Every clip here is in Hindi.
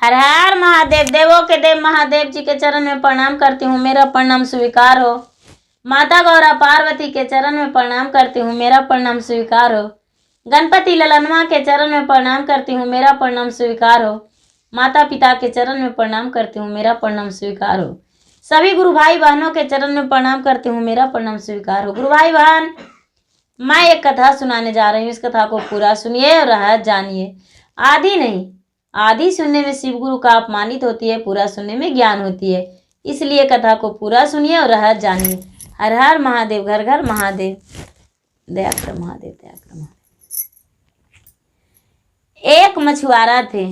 हर हर महादेव। देवों के देव महादेव जी के चरण में प्रणाम करती हूँ, मेरा प्रणाम स्वीकार हो। माता गौरा पार्वती के चरण में प्रणाम करती हूँ, मेरा प्रणाम स्वीकार हो। गणपति ललनमा के चरण में प्रणाम करती हूँ, मेरा प्रणाम स्वीकार हो। माता पिता के चरण में प्रणाम करती हूँ, मेरा प्रणाम स्वीकार हो। सभी गुरु भाई बहनों के चरण में प्रणाम करती हूँ, मेरा प्रणाम स्वीकार हो। गुरु भाई बहन, मैं एक कथा सुनाने जा रही हूँ, इस कथा को पूरा सुनिए और रहस्य जानिए। आधी नहीं, आधी सुनने में शिव गुरु का अपमानित होती है, पूरा सुनने में ज्ञान होती है। इसलिए कथा को पूरा सुनिए और रहस्य जानिए। हर हर महादेव, घर घर महादेव, दया कर महादेव, दया कर महादेव। एक मछुआरा थे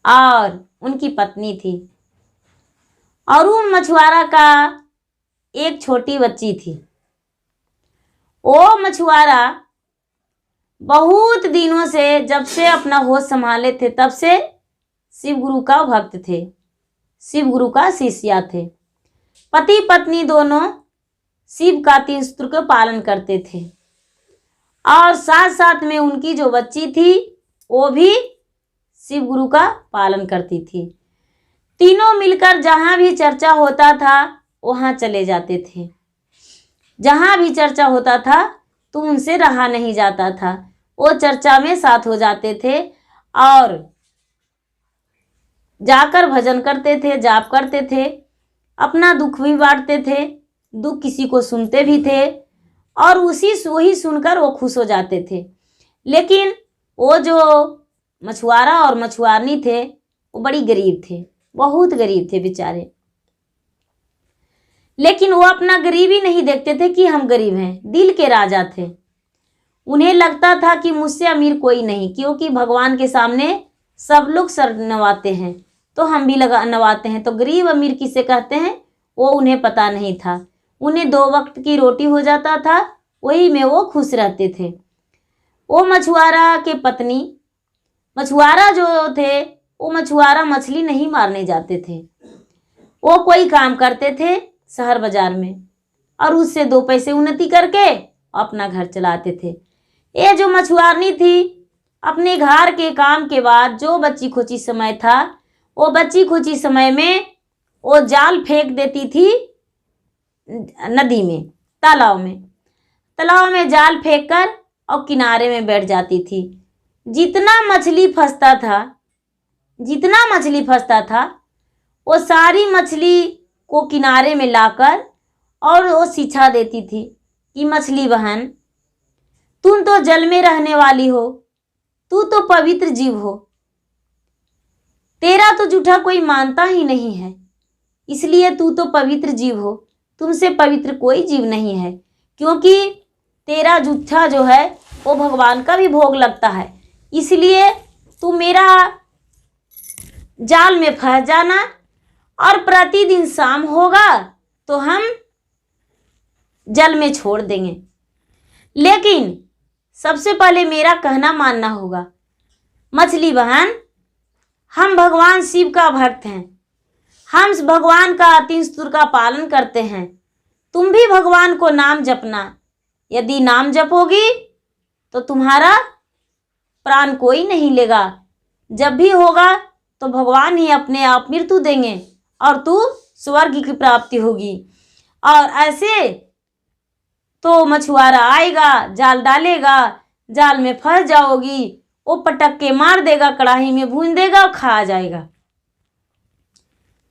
और उनकी पत्नी थी, और उन मछुआरा का एक छोटी बच्ची थी। वो मछुआरा बहुत दिनों से, जब से अपना होश संभाले थे, तब से शिव गुरु का भक्त थे, शिव गुरु का शिष्या थे। पति पत्नी दोनों शिव का 3 सूत्र का पालन करते थे, और साथ साथ में उनकी जो बच्ची थी वो भी शिव गुरु का पालन करती थी। तीनों मिलकर जहाँ भी चर्चा होता था वहाँ चले जाते थे। जहाँ भी चर्चा होता था तो उनसे रहा नहीं जाता था, वो चर्चा में साथ हो जाते थे और जाकर भजन करते थे, जाप करते थे, अपना दुख भी बांटते थे, दुख किसी को सुनते भी थे, और वही सुनकर वो खुश हो जाते थे। लेकिन वो जो मछुआरा और मछुआरनी थे वो बड़ी गरीब थे, बहुत गरीब थे बेचारे। लेकिन वो अपना गरीबी नहीं देखते थे कि हम गरीब हैं, दिल के राजा थे। उन्हें लगता था कि मुझसे अमीर कोई नहीं, क्योंकि भगवान के सामने सब लोग सर नवाते हैं तो हम भी नवाते हैं, तो गरीब अमीर किसे कहते हैं वो उन्हें पता नहीं था। उन्हें 2 वक्त की रोटी हो जाता था, वही में वो खुश रहते थे। वो मछुआरा के पत्नी, मछुआरा जो थे वो मछुआरा मछली नहीं मारने जाते थे, वो कोई काम करते थे शहर बाजार में, और उससे 2 पैसे उन्नति करके अपना घर चलाते थे। ये जो मछुआरनी थी, अपने घर के काम के बाद जो बच्ची खुची समय था, वो बच्ची खुची समय में वो जाल फेंक देती थी नदी में, तालाब में जाल फेंककर और किनारे में बैठ जाती थी। जितना मछली फंसता था वो सारी मछली को किनारे में लाकर और वो शिक्षा देती थी कि मछली बहन, तुम तो जल में रहने वाली हो, तू तो पवित्र जीव हो, तेरा तो झूठा कोई मानता ही नहीं है, इसलिए तू तो पवित्र जीव हो, तुमसे पवित्र कोई जीव नहीं है, क्योंकि तेरा झूठा जो है वो भगवान का भी भोग लगता है। इसलिए तू मेरा जाल में फंस जाना, और प्रतिदिन शाम होगा तो हम जल में छोड़ देंगे, लेकिन सबसे पहले मेरा कहना मानना होगा। मछली बहन, हम भगवान शिव का भक्त हैं, हम भगवान का 3 सूत्र का पालन करते हैं, तुम भी भगवान को नाम जपना। यदि नाम जपोगी तो तुम्हारा प्राण कोई नहीं लेगा, जब भी होगा तो भगवान ही अपने आप मृत्यु देंगे और तू स्वर्ग की प्राप्ति होगी। और ऐसे तो मछुआरा आएगा, जाल डालेगा, जाल में फंस जाओगी, वो पटक के मार देगा, कढ़ाई में भून देगा और खा जाएगा।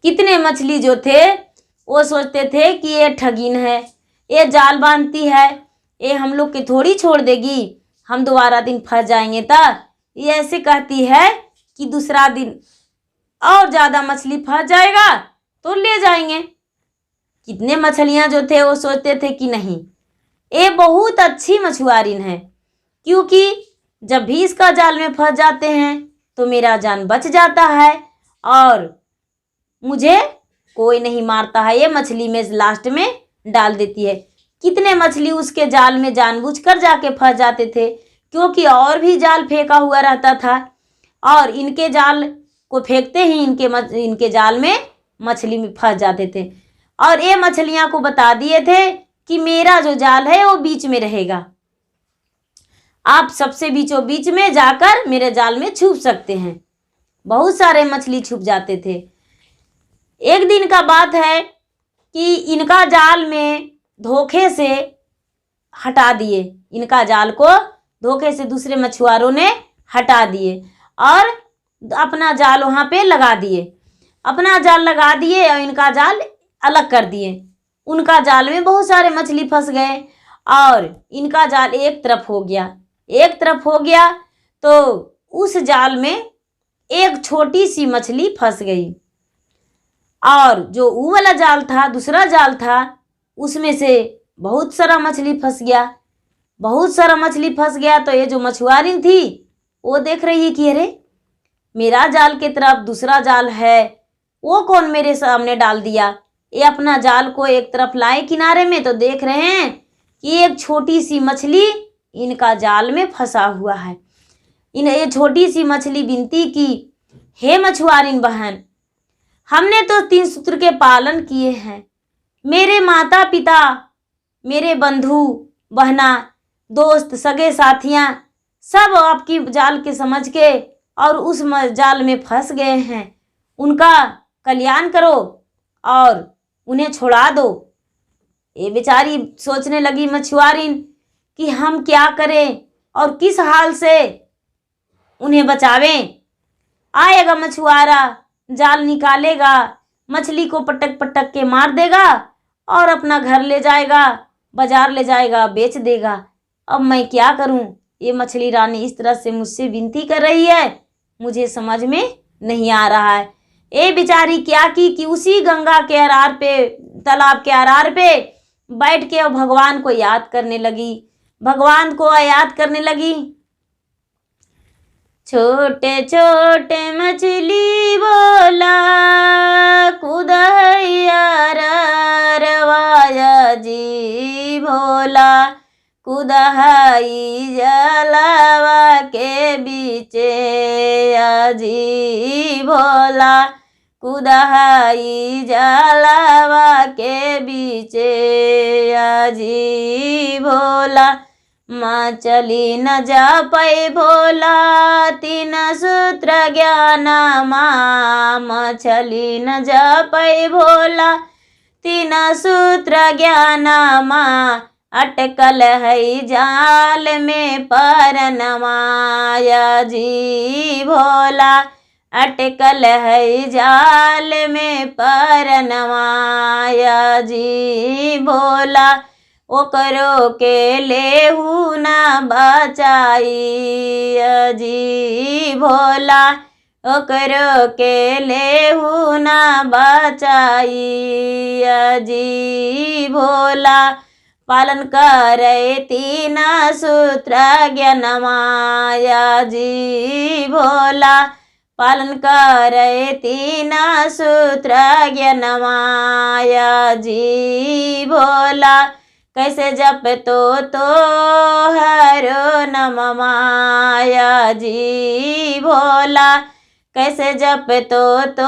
कितने मछली जो थे वो सोचते थे कि ये ठगीन है, ये जाल बांधती है, ये हम लोग के थोड़ी छोड़ देगी, हम दोबारा दिन फंस जाएंगे। ये ऐसे कहती है कि दूसरा दिन और ज़्यादा मछली फंस जाएगा तो ले जाएंगे। कितने मछलियां जो थे वो सोचते थे कि नहीं, ये बहुत अच्छी मछुआरिन है, क्योंकि जब भी इसका जाल में फंस जाते हैं तो मेरा जान बच जाता है और मुझे कोई नहीं मारता है, ये मछली में लास्ट में डाल देती है। कितने मछली उसके जाल में जानबूझकर जाके फंस जाते थे, क्योंकि और भी जाल फेंका हुआ रहता था, और इनके जाल को फेंकते ही इनके जाल में मछली में फंस जाते थे। और ये मछलियां को बता दिए थे कि मेरा जो जाल है वो बीच में रहेगा, आप सबसे बीचों बीच में जाकर मेरे जाल में छुप सकते हैं। बहुत सारे मछली छुप जाते थे। एक दिन का बात है कि इनका जाल में धोखे से हटा दिए, इनका जाल को धोखे से दूसरे मछुआरों ने हटा दिए और अपना जाल वहाँ पे लगा दिए। अपना जाल लगा दिए और इनका जाल अलग कर दिए। उनका जाल में बहुत सारे मछली फंस गए और इनका जाल एक तरफ हो गया। एक तरफ हो गया तो उस जाल में एक छोटी सी मछली फंस गई और जो वो वाला जाल था, दूसरा जाल था, उसमें से बहुत सारा मछली फंस गया। बहुत सारा मछली फंस गया तो ये जो मछुआरी थी वो देख रही है कि अरे मेरा जाल की तरफ दूसरा जाल है, वो कौन मेरे सामने डाल दिया। ये अपना जाल को एक तरफ लाए किनारे में तो देख रहे हैं कि एक छोटी सी मछली इनका जाल में फंसा हुआ है। ये छोटी सी मछली विनती की, हे मछुआरिन बहन, हमने तो 3 सूत्र के पालन किए हैं। मेरे माता पिता, मेरे बंधु बहना, दोस्त, सगे साथियाँ सब आपकी जाल के समझ के और उस जाल में फंस गए हैं। उनका कल्याण करो और उन्हें छोड़ा दो। ये बेचारी सोचने लगी मछुआरिन कि हम क्या करें और किस हाल से उन्हें बचावें। आएगा मछुआरा, जाल निकालेगा, मछली को पटक पटक के मार देगा और अपना घर ले जाएगा, बाजार ले जाएगा, बेच देगा। अब मैं क्या करूं? ये मछली रानी इस तरह से मुझसे विनती कर रही है, मुझे समझ में नहीं आ रहा है। ये बेचारी क्या की कि उसी गंगा के अरार पे, तालाब के अरार पे बैठ के भगवान को याद करने लगी। भगवान को याद करने लगी। छोटे छोटे मछली बोला कुदहैया रवाया जी भोला, कुदहाई जलावा के बीचे अजी भोला, कुदहाई जलावा के बीचे अजी भोला। मछली न जा पाए भोला 3 सूत्र ज्ञान माँ, मछली न जा पाए भोला 3 सूत्र ज्ञान माँ, अटकल है जाल में परनमाया जी भोला, अटकल है जाल में परनमाया जी भोला। ओकरो के लेहू ना बचाई जी भोला, ओकरो के लेहू ना बचाई जी भोला। पालन करे 3 सूत्र ज्ञान माया जी भोला, पालन करे 3 सूत्र ज्ञान माया जी भोला। कैसे जप तो हरो नम माया जी भोला, कैसे जप तो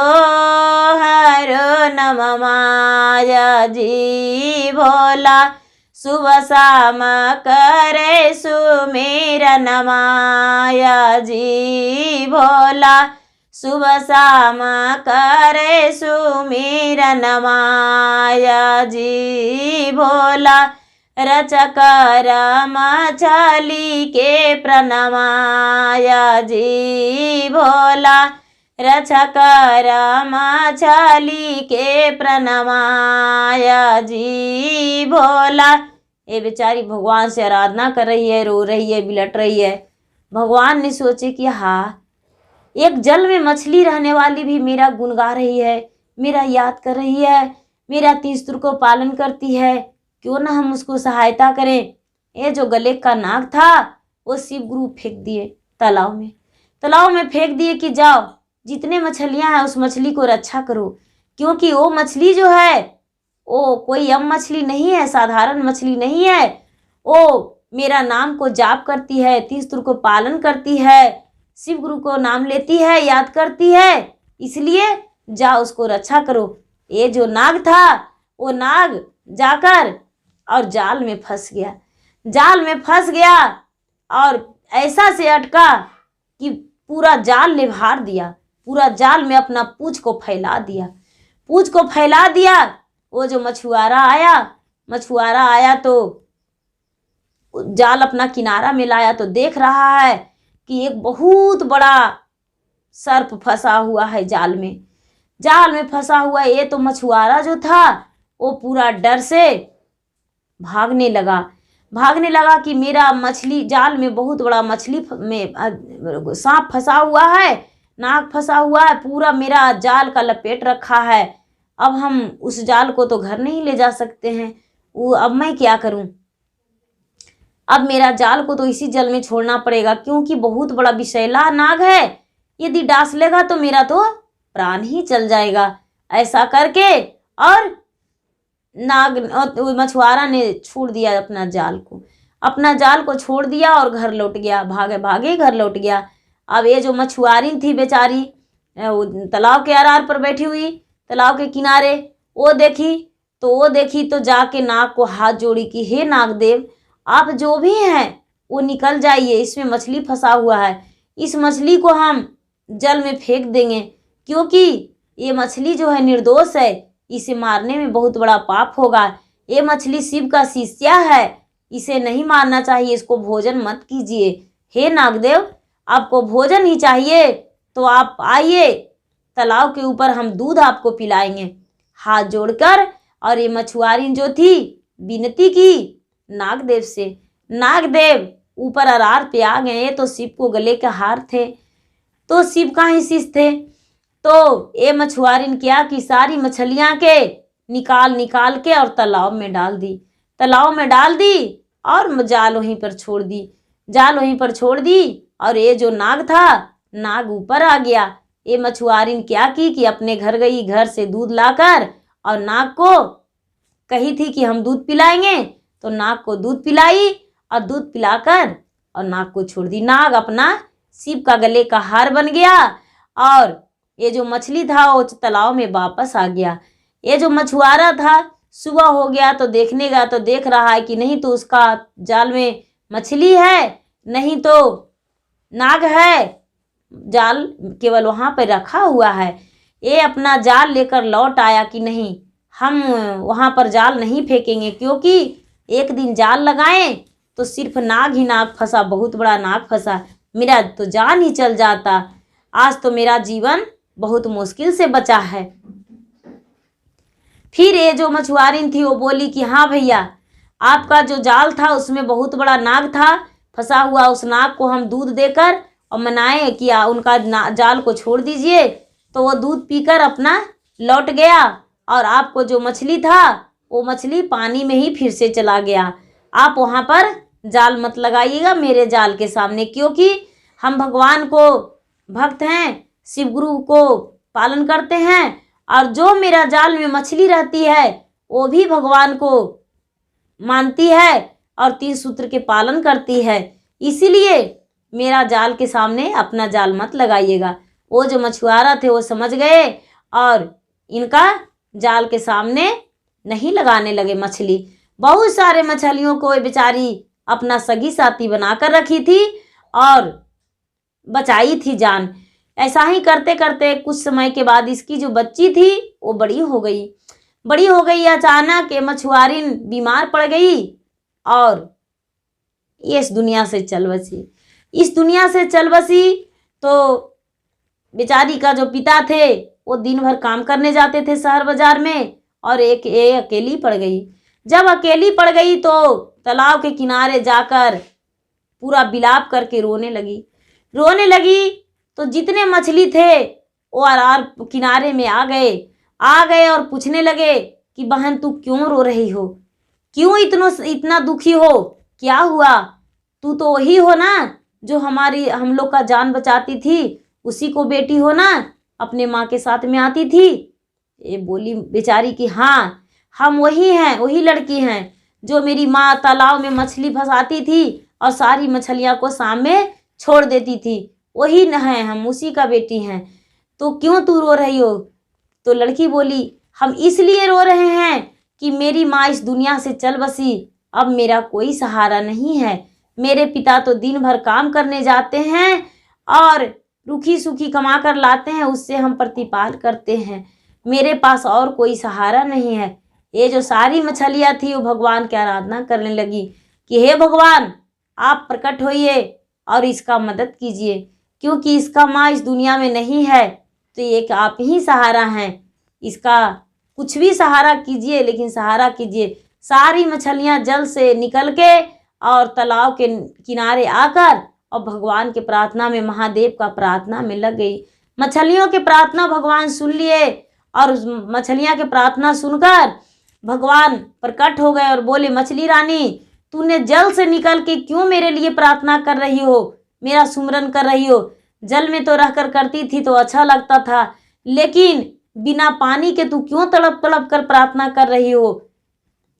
हरो नम माया जी भोला। सुबह शाम करे सुमेरन माया जी भोला, सुबह शाम करे सुमेरन माया जी भोला। रचकर मछली के प्रणमाया जी भोला, रचकर मछली के प्रणमाया जी भोला। ये बेचारी भगवान से आराधना कर रही है, रो रही है, बिलट रही है। भगवान ने सोचे कि हाँ, एक जल में मछली रहने वाली भी मेरा गुण गा रही है, मेरा याद कर रही है, मेरा 3 सूत्र को पालन करती है, क्यों ना हम उसको सहायता करें। ये जो गले का नाग था वो शिव गुरु फेंक दिए तालाब में। तालाब में फेंक दिए कि जाओ जितने मछलियां हैं उस मछली को रक्षा करो, क्योंकि वो मछली जो है वो कोई आम मछली नहीं है, साधारण मछली नहीं है। वो मेरा नाम को जाप करती है, 3 सूत्र को पालन करती है, शिव गुरु को नाम लेती है, याद करती है, इसलिए जाओ उसको रक्षा करो। ये जो नाग था वो नाग जाकर और जाल में फंस गया। जाल में फंस गया और ऐसा से अटका कि पूरा जाल निभार दिया, पूरा जाल में अपना पूंछ को फैला दिया। पूंछ को फैला दिया। वो जो मछुआरा आया तो जाल अपना किनारा में लाया तो देख रहा है कि एक बहुत बड़ा सर्प फंसा हुआ है जाल में फंसा हुआ। ये तो मछुआरा जो था वो पूरा डर से भागने लगा कि मेरा मछली जाल में बहुत बड़ा मछली में सांप फंसा हुआ है, नाग फंसा हुआ है, पूरा मेरा जाल का लपेट रखा है। अब हम उस जाल को तो घर नहीं ले जा सकते हैं, वो अब मैं क्या करूं? अब मेरा जाल को तो इसी जल में छोड़ना पड़ेगा, क्योंकि बहुत बड़ा विषैला नाग है, यदि डांस लेगा तो मेरा तो प्राण ही चल जाएगा। ऐसा करके और मछुआरा ने छोड़ दिया अपना जाल को छोड़ दिया और घर लौट गया, भागे घर लौट गया। अब ये जो मछुआरी थी बेचारी तालाब के आरार पर बैठी हुई, तालाब के किनारे, वो देखी तो जाके नाग को हाथ जोड़ी कि हे नागदेव, आप जो भी हैं वो निकल जाइए, इसमें मछली फंसा हुआ है, इस मछली को हम जल में फेंक देंगे, क्योंकि ये मछली जो है निर्दोष है, इसे मारने में बहुत बड़ा पाप होगा। ये मछली शिव का शिष्या है, इसे नहीं मारना चाहिए, इसको भोजन मत कीजिए। हे नागदेव, आपको भोजन ही चाहिए तो आप आइए, तालाब के ऊपर हम दूध आपको पिलाएंगे। हाथ जोड़कर और ये मछुआरी जो थी विनती की नागदेव से। नागदेव ऊपर अरार पे आ गए तो शिव को गले के हार थे, तो शिव का ही शिष्य थे। तो ये मछुआरी ने क्या कि सारी मछलियां के निकाल के और तालाब में डाल दी और जाल वहीं पर छोड़ दी और ये जो नाग था, नाग ऊपर आ गया। ये मछुआरी ने क्या की कि अपने घर गई, घर से दूध लाकर और नाग को कही थी कि हम दूध पिलाएंगे, तो नाग को दूध पिलाई और दूध पिलाकर और नाग को छोड़ दी। नाग अपना शिव का गले का हार बन गया और ये जो मछली था वो तालाब में वापस आ गया। ये जो मछुआरा था सुबह हो गया तो देखने गया तो देख रहा है कि नहीं तो उसका जाल में मछली है, नहीं तो नाग है, जाल केवल वहाँ पर रखा हुआ है। ये अपना जाल लेकर लौट आया कि नहीं, हम वहाँ पर जाल नहीं फेंकेंगे, क्योंकि एक दिन जाल लगाएं तो सिर्फ नाग ही नाग फंसा, बहुत बड़ा नाग फंसा, मेरा तो जान ही चल जाता। आज तो मेरा जीवन बहुत मुश्किल से बचा है। फिर ये जो मछुआरी थी वो बोली कि हाँ भैया, आपका जो जाल था उसमें बहुत बड़ा नाग था फंसा हुआ, उस नाग को हम दूध देकर और मनाए कि उनका जाल को छोड़ दीजिए। तो वो दूध पीकर अपना लौट गया और आपको जो मछली था वो मछली पानी में ही फिर से चला गया। आप वहाँ पर जाल मत लगाइएगा मेरे जाल के सामने, क्योंकि हम भगवान को भक्त हैं, शिव गुरु को पालन करते हैं, और जो मेरा जाल में मछली रहती है वो भी भगवान को मानती है और 3 सूत्र के पालन करती है, इसीलिए मेरा जाल के सामने अपना जाल मत लगाइएगा। वो जो मछुआरा थे वो समझ गए और इनका जाल के सामने नहीं लगाने लगे मछली। बहुत सारे मछलियों को बेचारी अपना सगी साथी बनाकर रखी थी और बचाई थी जान। ऐसा ही करते करते कुछ समय के बाद इसकी जो बच्ची थी वो बड़ी हो गई। अचानक ये मछुआरी बीमार पड़ गई और ये इस दुनिया से चल बसी। तो बेचारी का जो पिता थे वो दिन भर काम करने जाते थे शहर बाजार में, और ये अकेली पड़ गई। जब अकेली पड़ गई तो तालाब के किनारे जाकर पूरा विलाप करके रोने लगी। तो जितने मछली थे वो आरार किनारे में आ गए और पूछने लगे कि बहन तू क्यों रो रही हो, क्यों इतना दुखी हो, क्या हुआ? तू तो वही हो ना जो हम लोग का जान बचाती थी, उसी को बेटी हो ना, अपने माँ के साथ में आती थी। ये बोली बेचारी कि हाँ, हम वही लड़की हैं जो मेरी माँ तालाब में मछली फंसाती थी और सारी मछलियाँ को सामने छोड़ देती थी, वही न है, हम उसी का बेटी हैं। तो क्यों तू रो रही हो? तो लड़की बोली हम इसलिए रो रहे हैं कि मेरी माँ इस दुनिया से चल बसी, अब मेरा कोई सहारा नहीं है। मेरे पिता तो दिन भर काम करने जाते हैं और रूखी सूखी कमा कर लाते हैं, उससे हम प्रतिपाल करते हैं। मेरे पास और कोई सहारा नहीं है। ये जो सारी मछलियाँ थी वो भगवान की आराधना करने लगी कि हे भगवान, आप प्रकट होइए और इसका मदद कीजिए, क्योंकि इसका माँ इस दुनिया में नहीं है, तो एक आप ही सहारा हैं। इसका कुछ भी सहारा कीजिए, लेकिन सहारा कीजिए। सारी मछलियाँ जल से निकल के और तालाब के किनारे आकर और भगवान के प्रार्थना में, महादेव का प्रार्थना में लग गई। मछलियों के प्रार्थना भगवान सुन लिए और उस मछलियाँ के प्रार्थना सुनकर भगवान प्रकट हो गए और बोले, मछली रानी, तूने जल से निकल के क्यों मेरे लिए प्रार्थना कर रही हो, मेरा सुमरन कर रही हो? जल में तो रहकर करती थी तो अच्छा लगता था, लेकिन बिना पानी के तू क्यों तड़प तड़प कर प्रार्थना कर रही हो?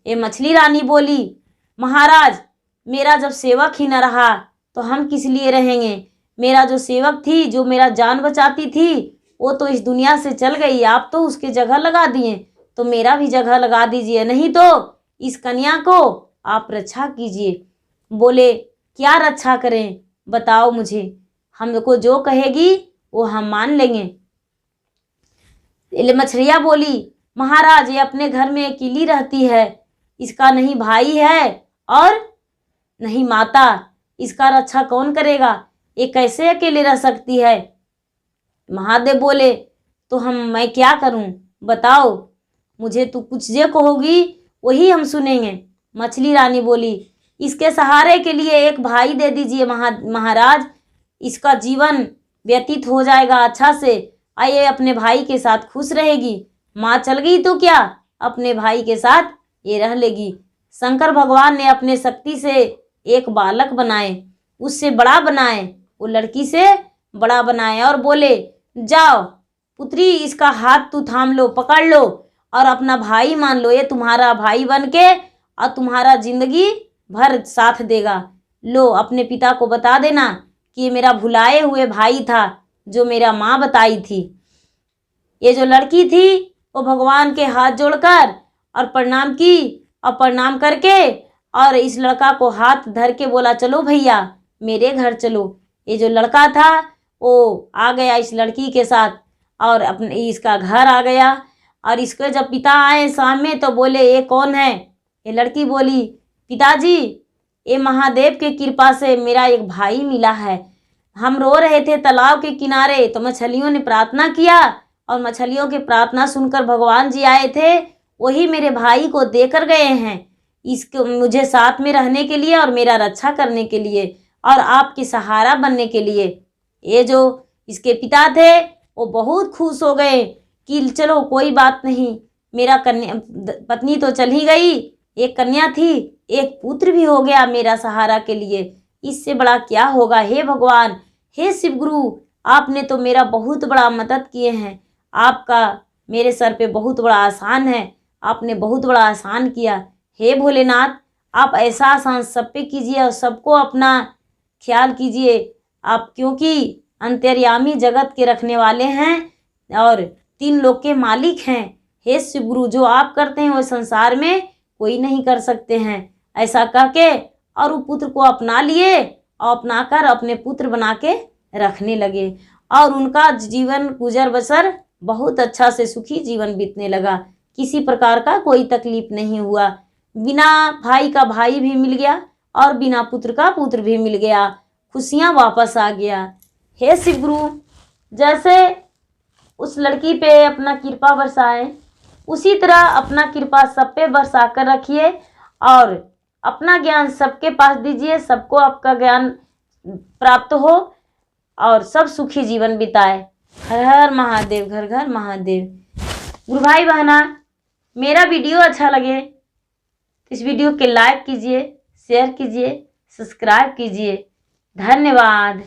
ये मछली रानी बोली, महाराज, मेरा जब सेवक ही न रहा तो हम किस लिए रहेंगे? मेरा जो सेवक थी, जो मेरा जान बचाती थी, वो तो इस दुनिया से चल गई। आप तो उसके जगह लगा दिए, तो मेरा भी जगह लगा दीजिए, नहीं तो इस कन्या को आप रक्षा कीजिए। बोले, क्या रक्षा करें, बताओ मुझे, हमको जो कहेगी वो हम मान लेंगे। मछलिया बोली, महाराज, ये अपने घर में अकेली रहती है, इसका नहीं भाई है और नहीं माता, इसका रक्षा कौन करेगा? ये कैसे अकेले रह सकती है? महादेव बोले, तो मैं क्या करूं, बताओ मुझे, तू कुछ जो कहोगी वही हम सुनेंगे। मछली रानी बोली, इसके सहारे के लिए एक भाई दे दीजिए महाराज, इसका जीवन व्यतीत हो जाएगा अच्छा से, आइए अपने भाई के साथ खुश रहेगी। माँ चल गई तो क्या, अपने भाई के साथ ये रह लेगी। शंकर भगवान ने अपने शक्ति से एक बालक बनाए, उससे बड़ा बनाए, वो लड़की से बड़ा बनाए और बोले, जाओ पुत्री, इसका हाथ तू थाम लो, पकड़ लो और अपना भाई मान लो, ये तुम्हारा भाई बन के और तुम्हारा जिंदगी भर साथ देगा। लो अपने पिता को बता देना कि ये मेरा भुलाए हुए भाई था, जो मेरा माँ बताई थी। ये जो लड़की थी वो भगवान के हाथ जोड़कर और प्रणाम की, और प्रणाम करके और इस लड़का को हाथ धर के बोला, चलो भैया मेरे घर चलो। ये जो लड़का था वो आ गया इस लड़की के साथ और अपने इसका घर आ गया। और इसके जब पिता आए सामने तो बोले, ये कौन है? ये लड़की बोली, पिताजी, ये महादेव के कृपा से मेरा एक भाई मिला है। हम रो रहे थे तालाब के किनारे, तो मछलियों ने प्रार्थना किया और मछलियों की प्रार्थना सुनकर भगवान जी आए थे, वही मेरे भाई को देकर गए हैं, इसको मुझे साथ में रहने के लिए और मेरा रक्षा करने के लिए और आपकी सहारा बनने के लिए। ये जो इसके पिता थे वो बहुत खुश हो गए कि चलो कोई बात नहीं, मेरा कन्या पत्नी तो चल ही गई, एक कन्या थी, एक पुत्र भी हो गया मेरा सहारा के लिए, इससे बड़ा क्या होगा। हे भगवान, हे शिव गुरु, आपने तो मेरा बहुत बड़ा मदद किए हैं, आपका मेरे सर पे बहुत बड़ा आसान है, आपने बहुत बड़ा आसान किया। हे भोलेनाथ, आप ऐसा आसान सब पे कीजिए और सबको अपना ख्याल कीजिए आप, क्योंकि अंतर्यामी जगत के रखने वाले हैं और 3 लोक के मालिक हैं। हे शिव गुरु, जो आप करते हैं वो संसार में कोई नहीं कर सकते हैं। ऐसा कह के और वो पुत्र को अपना लिए और अपना कर अपने पुत्र बना के रखने लगे और उनका जीवन गुजर बसर बहुत अच्छा से सुखी जीवन बीतने लगा। किसी प्रकार का कोई तकलीफ नहीं हुआ। बिना भाई का भाई भी मिल गया और बिना पुत्र का पुत्र भी मिल गया, खुशियाँ वापस आ गया। हे शिव गुरु, जैसे उस लड़की पे अपना कृपा बरसाए, उसी तरह अपना कृपा सब पे बरसा कर रखिए और अपना ज्ञान सबके पास दीजिए, सबको आपका ज्ञान प्राप्त हो और सब सुखी जीवन बिताए। हर हर महादेव, घर घर महादेव। गुरु भाई बहना, मेरा वीडियो अच्छा लगे इस वीडियो के लाइक कीजिए, शेयर कीजिए, सब्सक्राइब कीजिए। धन्यवाद।